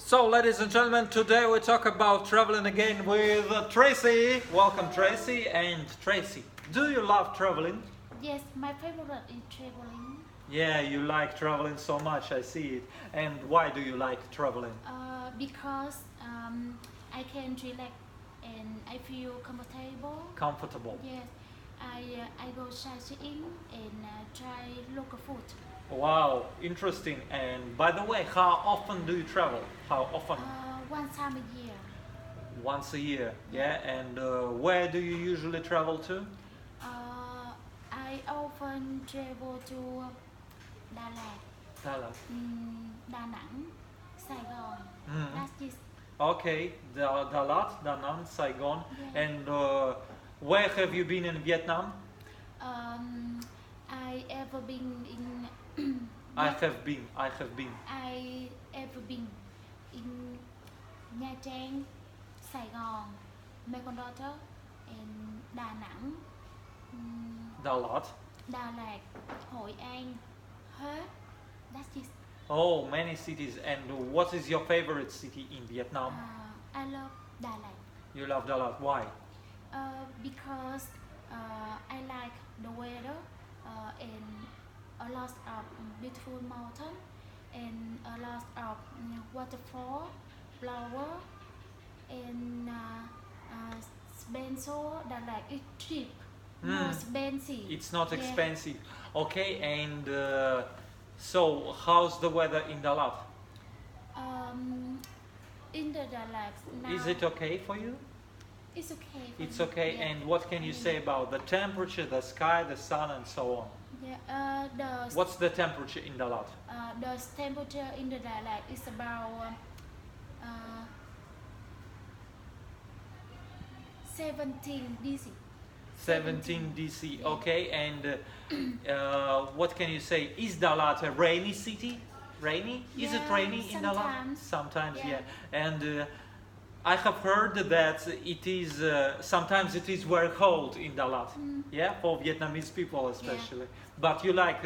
So, ladies and gentlemen, today we talk about traveling again with Tracy. Welcome, Tracy. And Tracy, do you love traveling? Yes, my favorite is traveling. Yeah, you like traveling so much, I see it. And why do you like traveling? Because I can relax and I feel comfortable. Comfortable. Yes, I go sightseeing and try local food. Wow, interesting. And by the way, how often do you travel? How often? One time a year. Once a year, yeah? And where do you usually travel to? I often travel to Đà Lạt, Dallas. Đà Nẵng, Sài Gòn. Mhm. That's it. Okay, Dalat, Da Nang, Saigon. Yeah. And where have you been in Vietnam? I ever been in. I have been. I ever been in Nha Trang, Sài Gòn, Mekong Delta, and Đà Nẵng, Dalat. Đà Lạt, Hội An, Huế. That's it. Oh, many cities. And what is your favorite city in Vietnam? I love Đà Lạt You love Dalat. Why? because I like the weather and a lot of beautiful mountain and a lot of waterfall, flower, and Spencer Đà Lạt is cheap, no expensive. It's not Yeah. expensive. Okay, and so how's the weather in Dalat? In the Đà Lạt now, Is it okay for you? it's okay. For It's me. okay. Yeah. And what can you say about the temperature, the sky, the sun, and so on? Yeah. What's the temperature in Dalat? The temperature in the Đà Lạt is about 17 degrees. 17 DC. Yeah. Okay, and what can you say? Is Dalat a rainy city? Rainy? Is it Yeah, rainy in Dalat? sometimes. Sometimes, yeah. Yeah. And I have heard that it is sometimes it is very cold in Dalat. Yeah, for Vietnamese people especially. But you like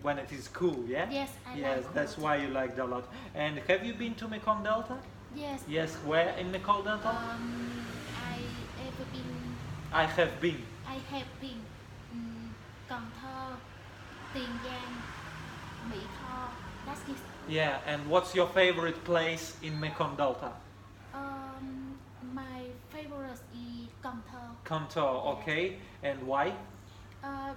when it is cool, yeah? Yes, I Yes, like that's cold. why you like Dalat. And have you been to Mekong Delta? Yes. Yes, where in Mekong Delta? I ever been. I have been. I have been Cần Thơ, Tiền Giang, Mỹ Tho. That's it. Yeah, and what's your favorite place in Mekong Delta? My favorite is Cần Thơ. Come to, okay. And why?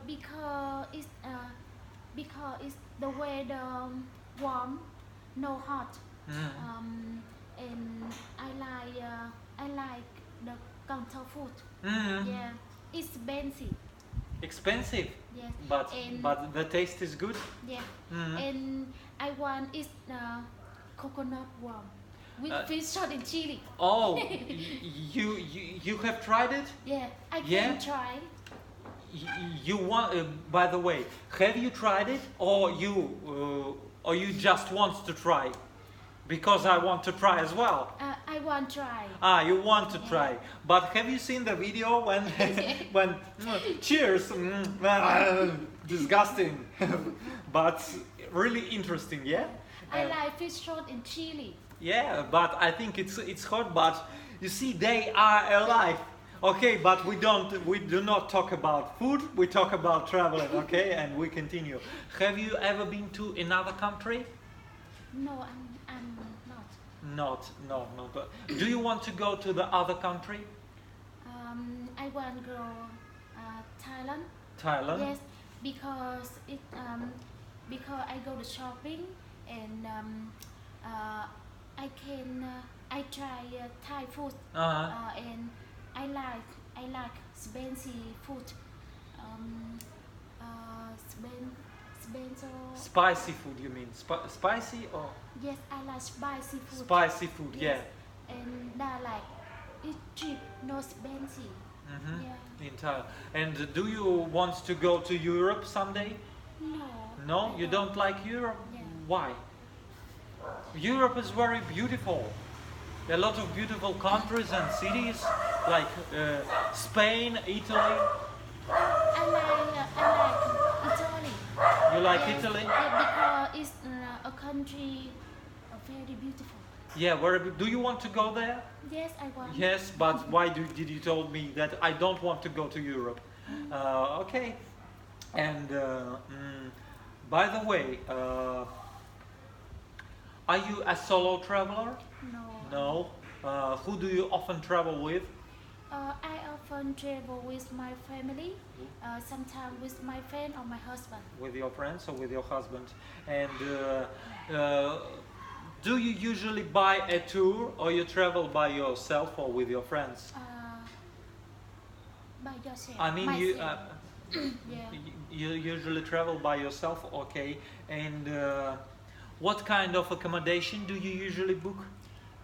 Because it's the weather warm, no hot. And I like the Cần Thơ food. Yeah, it's expensive. Expensive, Yes. but And- the taste is good. Yeah. Mhm. And I want it coconut warm with fish salt and chili. Oh, you have tried it? Yeah, I can Yeah? try. You want? By the way, have you tried it, or you just want to try? Because I want to try as well. I want try. Ah, you want to Yeah. try, but have you seen the video when when cheers? Disgusting, but really interesting, yeah. I like fish salt and chili. Yeah, but I think it's hot. But you see, they are alive. Okay, but we do not talk about food. We talk about traveling. Okay, and we continue. Have you ever been to another country? No, I'm not. No. But do you want to go to the other country? I want to go Thailand. Thailand. Yes, because because I go to shopping and I try Thai food and I like spicy food. Spencer. Spicy food, you mean? Spicy or Yes, I like spicy food. spicy food? Yes. And Đà Lạt it's cheap, no expensive. Yeah. Yeah. In Thailand. And do you want to go to Europe someday? No. No, I you don't like Europe? Yeah. Why? Europe is very beautiful. There are a lot of beautiful countries and cities like Spain, Italy. I like Italy. You like Yes, Italy? yeah, because it's a country very beautiful. Yeah, do you want to go there? Yes, I want. Yes, but why did you told me that I don't want to go to Europe? Okay, and by the way, are you a solo traveler? No. No. Who do you often travel with? I often travel with my family, sometimes with my friend or my husband. With your friends or with your husband? And uh, do you usually buy a tour or you travel by yourself or with your friends? By yourself. I mean, you Yeah. you usually travel by yourself, okay? And what kind of accommodation do you usually book?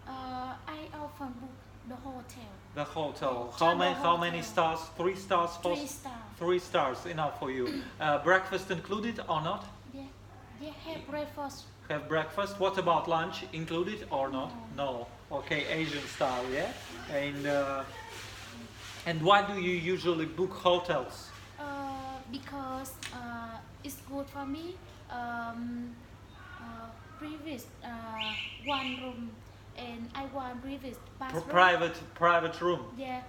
I often book the hotel. The hotel. Yeah, How many hotel. stars? 3 stars? 3 stars. 3 stars enough for you. Breakfast included or not? Yeah. Yeah, have breakfast. Have breakfast. What about lunch? Included or not? No. Okay, Asian style, yeah. And why do you usually book hotels? Because it's good for me. Previous one room, and I want previous bathroom. Private room. Yeah,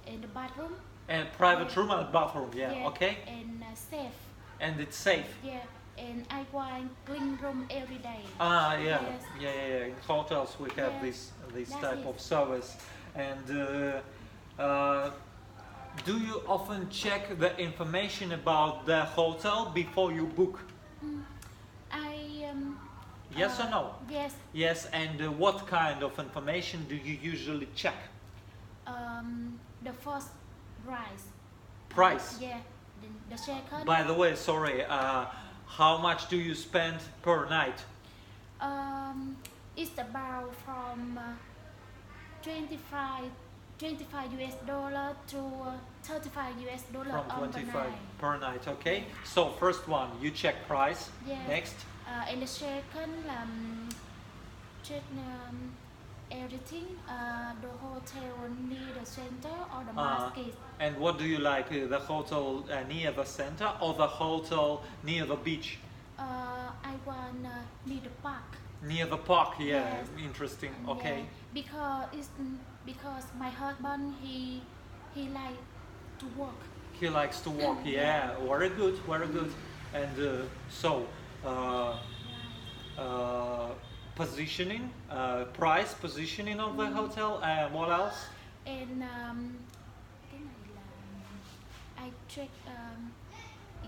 and the bathroom. And private room and bathroom. Yeah. Yeah, Okay. and safe. And it's safe. Yeah, and I want clean room every day. Ah, yeah, Yes. yeah. In hotels we have Yeah. this That's type it. of service. And do you often check the information about the hotel before you book? I Yes or no? Yes. Yes. And what kind of information do you usually check? The first price. Price. Yeah. The second. By the way, sorry. How much do you spend per night? It's about from 25 US dollar to 35 US dollar From on the 25 night. per night. Okay. So first one, you check price. Yeah. Next. And the second, check everything. The hotel near the center or the market. And what do you like? The hotel near the center or the hotel near the beach? I want near the park. Near the park, yeah. Yes. Interesting. Okay. Yeah, because my husband he like to work. He likes to walk. Yeah. Very good. Very good. And positioning, price, positioning of the hotel. And what else? And cái này là I check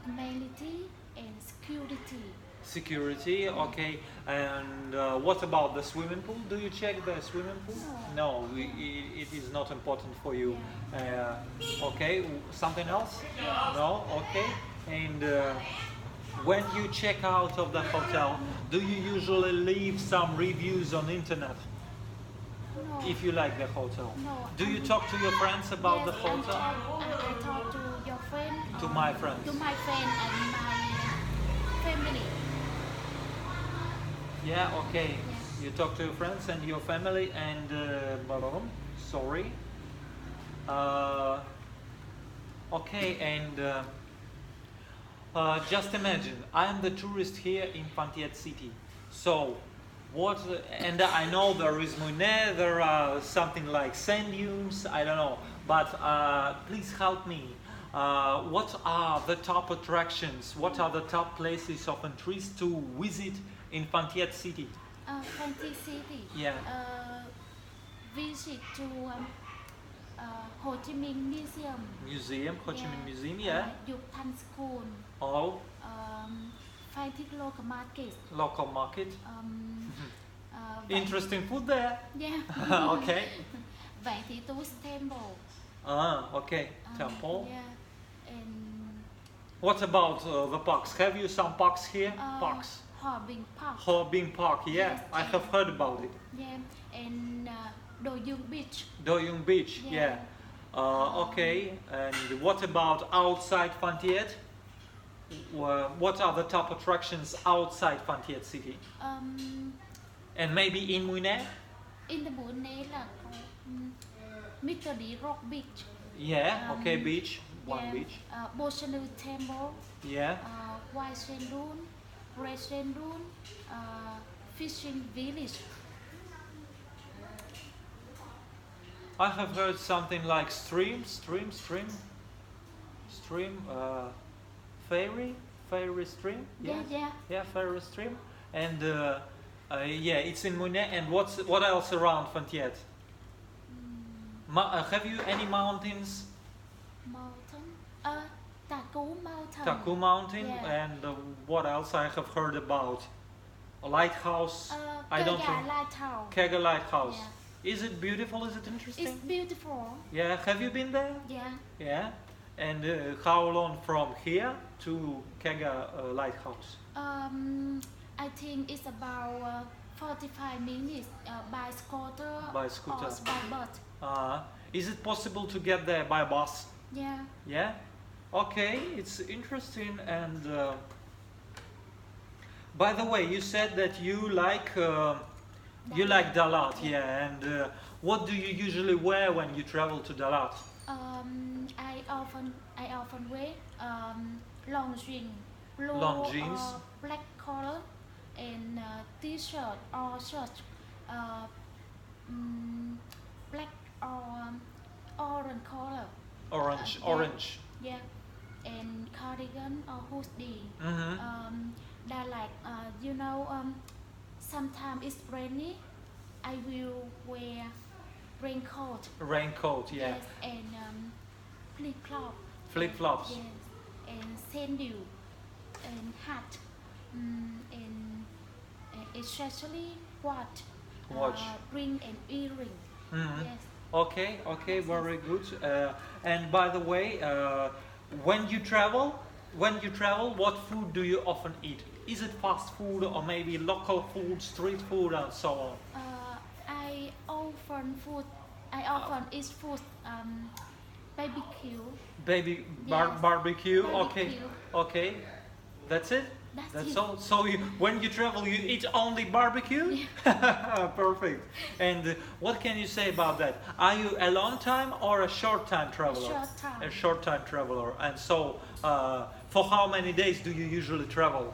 amenity and security. Security, okay. And what about the swimming pool? Do you check the swimming pool? No, it is not important for you. Okay, something else? No, okay. And when you check out of the hotel, do you usually leave some reviews on internet? No. If you like the hotel. No. Do you talk to your friends about the hotel? I talk to your friend. To my friends. To my friend and my family. Yeah, okay. Yes. You talk to your friends and your family and sorry. Okay, and just imagine, I am the tourist here in Phan Thiet City. So, and I know there is Muneh, there are something like sand dunes, I don't know. But please help me. What are the top attractions? What are the top places of interest to visit in Phan Thiet City? Phan Thiet City. Yeah. Visit to Ho Chi Minh Museum. Museum, Ho Chi Minh Museum, yeah. Dục Thanh School. Oh, Phan Thiết local market. local market. Vạn- Interesting food there. Yeah. Okay. Vạn Thị Tú Temple. Okay. Temple. Yeah. And What about the parks? Have you some parks here? Parks. Hòa Bình Park. Ho Binh Park, yeah. Yes. I have heard about it. Yeah. And Do Dung Beach. Do Yung Beach, yeah. Yeah. Okay. And what about outside Phan Thiet? What are the top attractions outside Phan Thiet City? And maybe in Mui Né? In the Bun Né là có Mr. D Rock Beach. Yeah, okay, beach. One Yeah. beach. Botanical Temple. Yeah. White Sand Dune. Red Sand Dune. Fishing Village. I have heard something like stream, ferry stream. Yeah, yeah. Yeah, ferry stream. And yeah, it's in Mune. And what else around Phan Thiet? Have you any mountains? Mountain. Taku Mountain. Taku Mountain. Yeah. And what else I have heard about? A lighthouse. I don't Kega think. Lighthouse. Kega Lighthouse. Yeah. Is it beautiful? Is it interesting? It's beautiful. Yeah. Have you been there? Yeah. Yeah. And how long from here to Kega Lighthouse? I think it's about 45 minutes by scooter. By scooter. Or by boat. Is it possible to get there by bus? Yeah. Yeah. Okay, it's interesting. And by the way, you said that you like Dalat, yeah. And what do you usually wear when you travel to Dalat? I often wear long jeans, blue Long jeans. or black color, and t-shirt or shirt, black or orange color. Orange, Yeah. orange. Yeah, and cardigan or hoodie. Mm-hmm. They're like sometimes it's rainy. I will wear raincoat. Raincoat, yeah. Yes, and flip flop. Flip flops. Yes, and sandal and hat. And especially watch. Watch. Ring and earring. Mhm. Yes. Okay, okay, very good. And by the way, when you travel, what food do you often eat? Is it fast food or maybe local food, street food, and so on? I often eat food. Barbecue. Barbecue. Barbecue. Okay, okay. That's it. That's it. all. So when you travel, you eat only barbecue. Perfect. And what can you say about that? Are you a long time or a short time traveler? Short time. A short time traveler. And so, for how many days do you usually travel?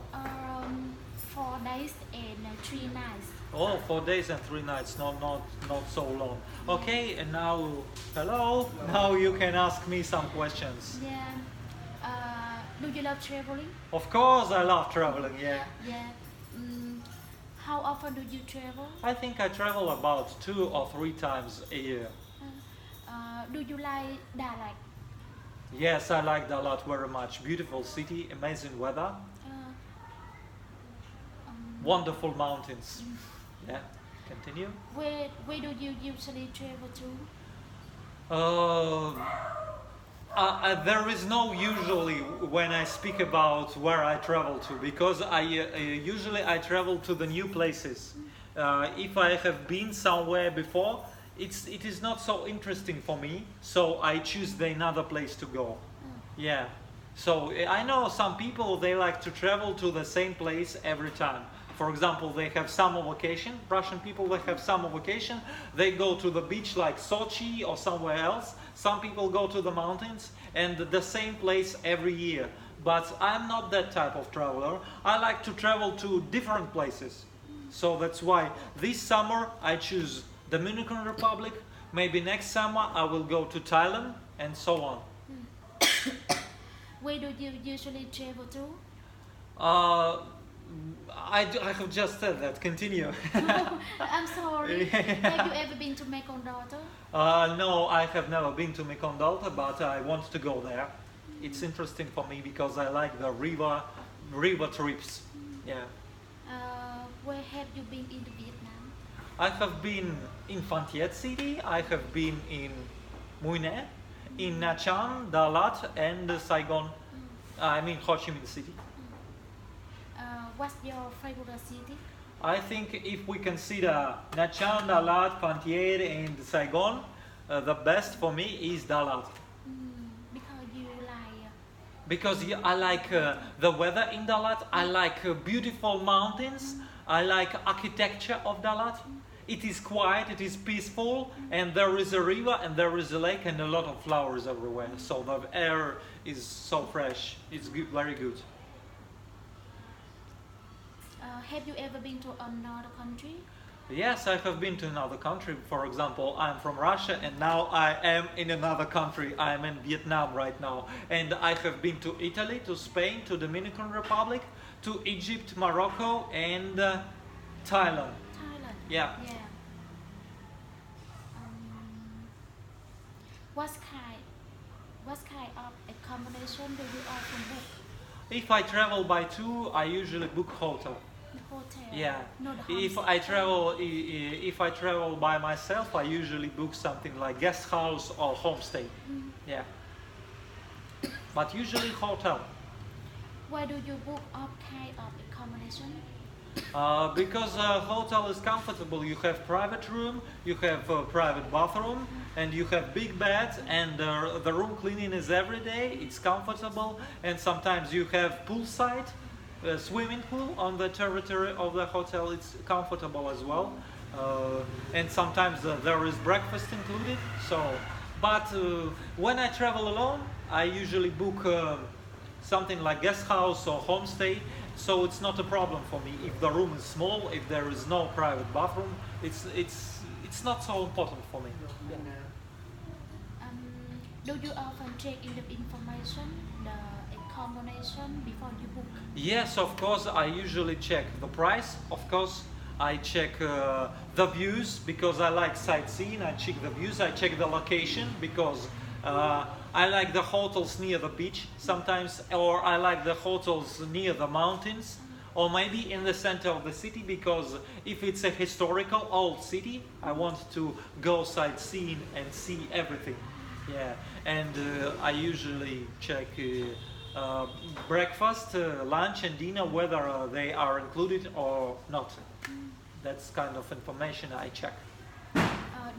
4 days and 3 nights. Oh, 4 days and 3 nights. Not so long. Okay. And now, hello. Now you can ask me some questions. Yeah. Do you love traveling? Of course, I love traveling. Yeah. Yeah. How often do you travel? I think I travel about 2 or 3 times a year. Do you like Dalat? Yes, I like Dalat very much. Beautiful city, amazing weather, wonderful mountains. Yeah, continue. Where do you usually travel to? There is no usually when I speak about where I travel to, because I usually travel to the new places. If I have been somewhere before, it is not so interesting for me, so I choose another place to go. Yeah. So I know some people, they like to travel to the same place every time. For example, they have summer vacation. Russian people, they have summer vacation. They go to the beach like Sochi or somewhere else. Some people go to the mountains and the same place every year. But I'm not that type of traveler. I like to travel to different places. So that's why this summer I choose Dominican Republic. Maybe next summer I will go to Thailand and so on. Where do you usually travel to? I have just said that. Continue. I'm sorry. Have you ever been to Mekong Delta? No, I have never been to Mekong Delta, but I want to go there. It's interesting for me because I like the river trips. Yeah. Where have you been in Vietnam? I have been in Phan Thiet City. I have been in Mui Ne, in Nha Trang, Dalat, and Saigon. I mean Ho Chi Minh City. What's your favorite city? I think if we consider Nha Trang, Dalat, Phan Thiet, and Saigon, the best for me is Dalat. Because you like. Because I like the weather in Dalat. I like beautiful mountains. I like architecture of Dalat. It is quiet, it is peaceful, and there is a river and there is a lake and a lot of flowers everywhere. So the air is so fresh. It's good, very good. Have you ever been to another country? Yes, I have been to another country. For example, I'm from Russia and now I am in another country. I am in Vietnam right now. And I have been to Italy, to Spain, to Dominican Republic, to Egypt, Morocco, and Thailand. Thailand. Yeah. Yeah. Um, what kind of accommodation do you often book? If I travel by two, I usually book hotel. The hotel. Yeah. No, the If homestay. I travel, if I travel by myself, I usually book something like guest house or homestay. Mm. Yeah. But usually hotel. Why do you book all kind of accommodation? Because hotel is comfortable. You have private room, you have private bathroom, and you have big beds, and the room cleaning is every day. It's comfortable, and sometimes you have poolside, swimming pool on the territory of the hotel. It's comfortable as well, and sometimes there is breakfast included. So, but when I travel alone, I usually book something like guest house or homestay. So it's not a problem for me if the room is small, if there is no private bathroom. It's not so important for me. Um, do you often check in the information, the accommodation before you book? Yes, of course. I usually check the price. Of course, I check the views because I like sightseeing. I check the views. I check the location because I like the hotels near the beach sometimes, or I like the hotels near the mountains, or maybe in the center of the city because if it's a historical old city, I want to go sightseeing and see everything. Yeah, and I usually check breakfast, lunch, and dinner whether they are included or not. That's kind of information I check.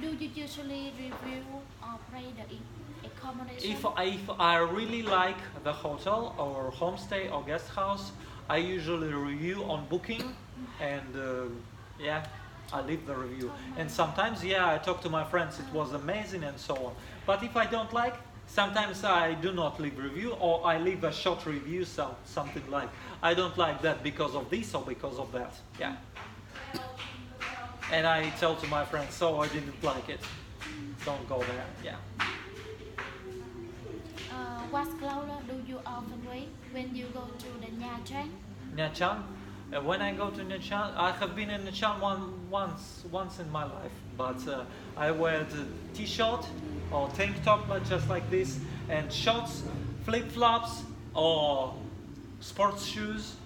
Do you usually review or rate the accommodation? If I really like the hotel or homestay or guest house, I usually review on booking, and yeah, I leave the review. And sometimes, yeah, I talk to my friends, it was amazing and so on. But if I don't like, sometimes I do not leave review, or I leave a short review, something like, I don't like that because of this or because of that. Yeah. And I tell to my friends, so I didn't like it. Don't go there. Yeah. What closer do you often wear when you go to the Nha Trang? Nha Trang. When I go to Nha Trang, I have been in Nha Trang once in my life, but I wear the t-shirt or tank top just like this, and shorts, flip-flops, or sports shoes.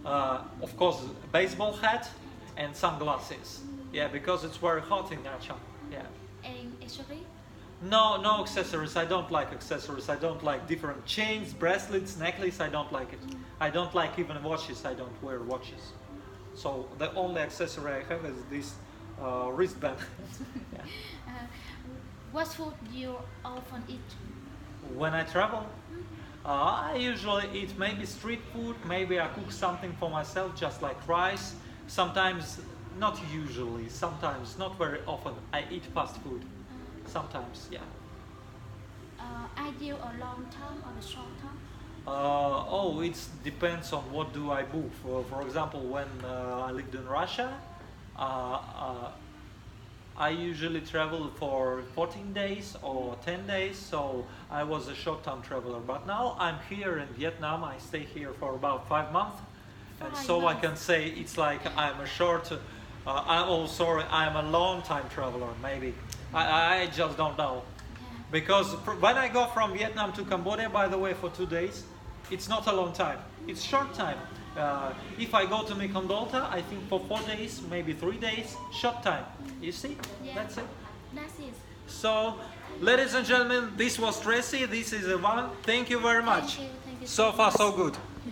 Of course, baseball hat and sunglasses. Yeah, because it's very hot in Nha Trang. Yeah. And actually, No accessories. I don't like accessories. I don't like different chains, bracelets, necklace. I don't like it. I don't like even watches. I don't wear watches. So the only accessory I have is this wristband. Yeah. what food you often eat? When I travel, I usually eat maybe street food. Maybe I cook something for myself, just like rice. Sometimes, not usually. Sometimes, not very often. I eat fast food. Sometimes, yeah. Are you a long time or a short time? It depends on what do I book. For example, when I lived in Russia, I usually travel for 14 days or 10 days, so I was a short-term traveler. But now I'm here in Vietnam. I stay here for about 5 months, and 5 so I months. can say it's like I'm a short. I'm a long-time traveler. Maybe I just don't know. Yeah. Because when I go from Vietnam to Cambodia, by the way, for 2 days, it's not a long time. It's short time. If I go to Mikondolta, I think for 4 days, maybe 3 days, short time. You see? Yeah. That's it. That's it. So, ladies and gentlemen, this was Tracy. This is Ivan. Thank you very much. Thank you. So far, so good.